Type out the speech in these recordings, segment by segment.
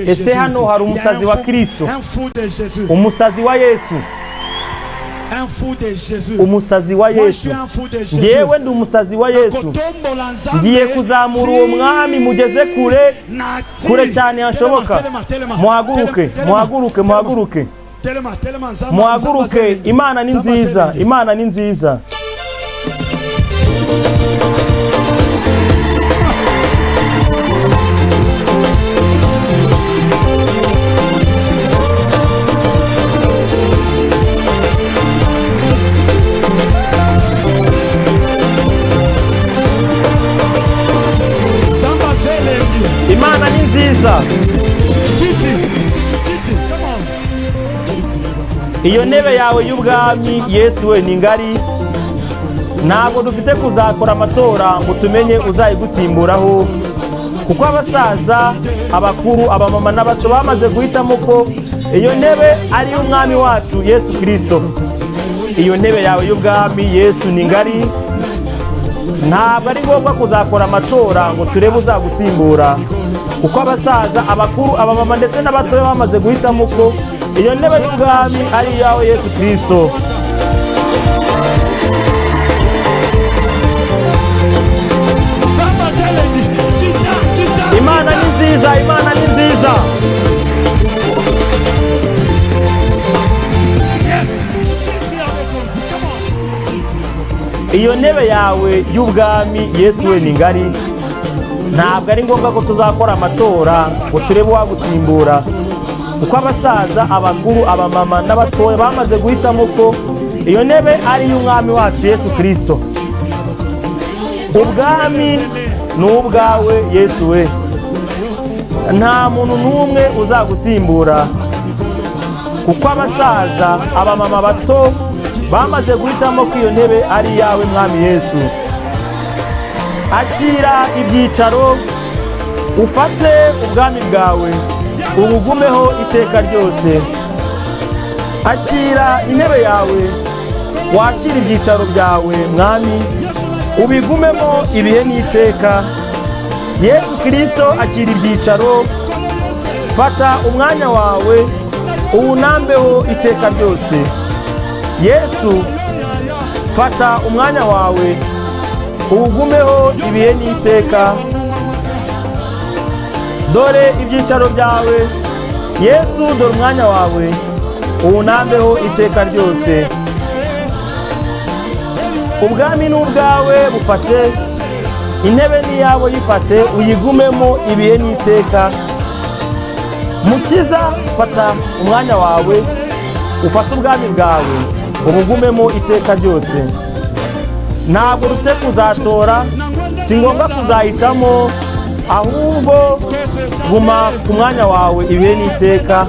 ese hano hari umusazi wa Kristo, umusazi wa Yesu, umusazi wa Yesu. Ngewe ndi umusazi wa Yesu, ngiye kuzamura uwo mwami mugeze kure cyane hashoboka. Muhaguruke, muhaguruke, muhaguruke, muhaguruke. Imana ni nziza, Imana ni nziza. Imana ni nziza. Iyo ntebe yawe y'ubwami Yesu we ni ngari. Ntabwo dufite kuzakora amatora ngo tumenye uzayigusimburaho, kuko abasaza, abakuru, abamama n'abato bamaze guhitamo ko iyo ntebe ari umwami wacu Yesu Kristo. Iyo ntebe yawe y'ubwami Yesu ni ngari. Ntabwo ari ngombwa kuzakora amatora ngo turebe uzagusimbura, kuko abasaza, abakuru, abamama ndetse n'abato bamaze guhitamo ko iyo ntebe y'ubwami ari iyawe Yesu Kristo. Imana ni nziza, Imana ni nziza. Iyo ntebe yawe y'ubwami Yesu we ni ngari. Ntabwo ari ngombwa ko tuzakora amatora ngo turebe uwagusimbura, kuko abasaza, abakuru, abamama n'abatoya bamaze guhitamo ko iyo ntebe ari iy'umwami wacu Yesu Kristo. Ubwami ni ubwawe Yesu we, nta muntu n'umwe uzagusimbura, kuko abasaza, abamama bato bamaze guhitamo ko iyo ntebe ari iyawe mwami Yesu. Akira ibyicaro, ufate ubwami bwawe, ubugumeho iteka ryose. Akira intebe yawe, wakira ibyicaro byawe mwami, ubigumemo ibihe n'iteka. Yesu Kristo akira ibyicaro, fata umwanya wawe, uwunambeho iteka ryose. Yesu, fata umwanya wawe, uwugumeho ibihe n'iteka. Dore ibyicaro byawe Yesu, dore umwanya wawe, uwunambeho iteka ryose. Ubwami ni ubwawe, bufate. Intebe ni yawe, yifate, uyigumemo ibihe n'iteka. Mukiza, fata umwanya wawe, ufate ubwami bwawe, ubugumemo iteka ryose. Ntabwo dufite kuzatora, si ngombwa kuzahitamo, ahubwo guma ku mwanya wawe ibihe n'iteka.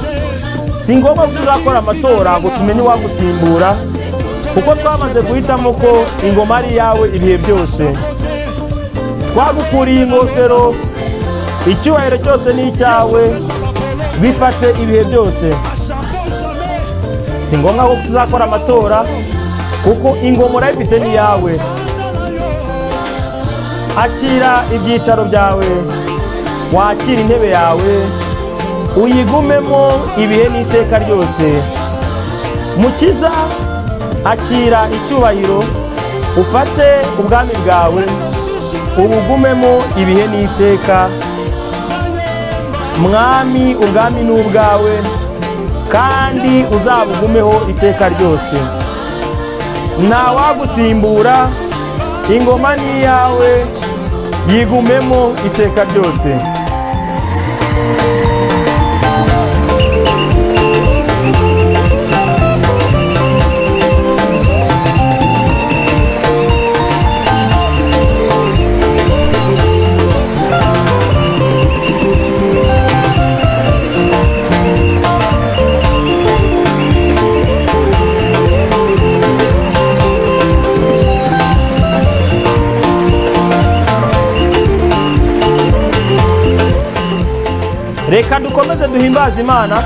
Si ngombwa kuzakora amatora ngo tumenye uwagusimbura, kuko twamaze guhitamo ko ingoma ari yawe ibihe byose. Twagukuriye ingofero, icyubahiro cyose ni icyawe, bifate ibihe byose. Si ngombwa ko tuzakora amatora, kuko ingoma urayifite ni yawe. Akira ibyicaro byawe, wakira intebe yawe, uyigumemo ibihe n'iteka ryose. Mukiza, akira icyubahiro, ufate ubwami bwawe, ubugumemo ibihe n'iteka. Mwami, ubwami ni ubwawe, kandi uzabugumeho iteka ryose. Nta wagusimbura, ingoma ni iyawe, yigumemo iteka ryose. Reka dukomeze duhimbaza Imana.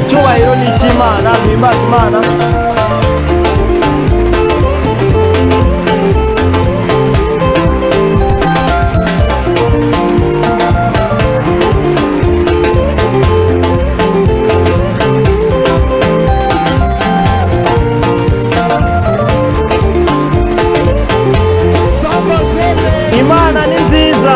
icyubahiro ni icy'Imana, duhimbaze Imana. Imana ni nziza.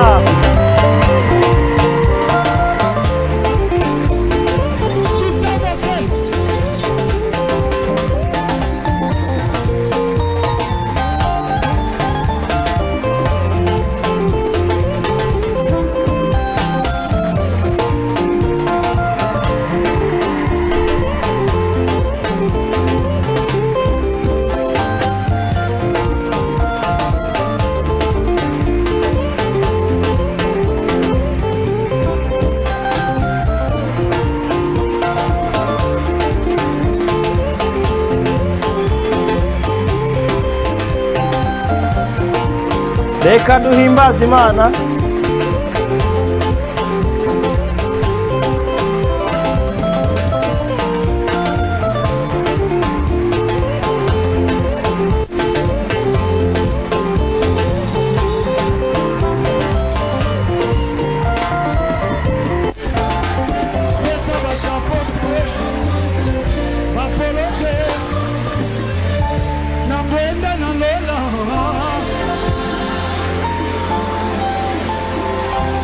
Reka duhimbaze Imana.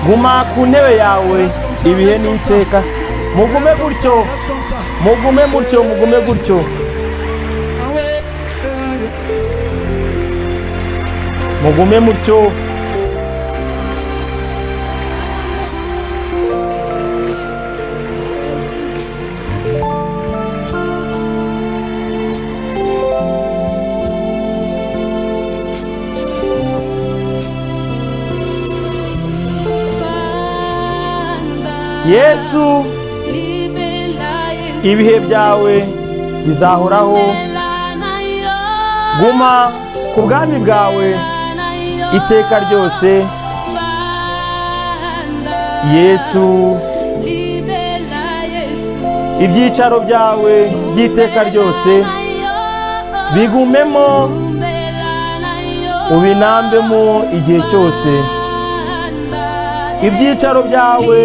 Guma ku ntebe yawe ibihe n'iteka. Mugume gutyo, mugume gutyo, mugume gutyo. Mugume mutyo. Yesu, ibihe byawe bizahoraho. Guma ku bwami bwawe iteka ryose. Yesu, ibyicaro byawe by'iteka ryose bigumemo, ubinambemo igihe cyose. Ibyicaro byawe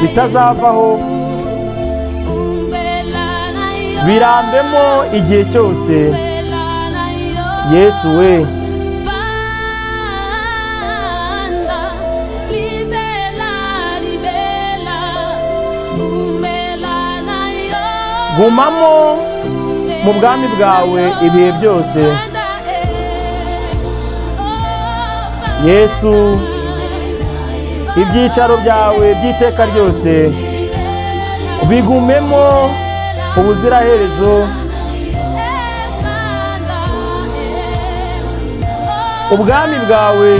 bitazavaho, birambemo igihe cyose. Yesu we, gumamo mu bwami bwawe ibihe byose. Yesu, ibyicaro byawe by'iteka ryose bigumemo ubuziraherezo. Ubwami bwawe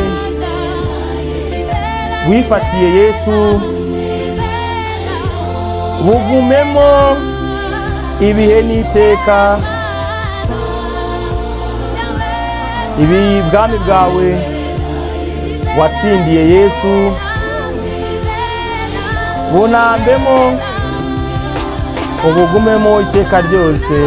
wifatiye Yesu bugumemo ibihe n'iteka. Ibi bwami bwawe watsindiye Yesu bunambemo ubugumemo iteka ryose.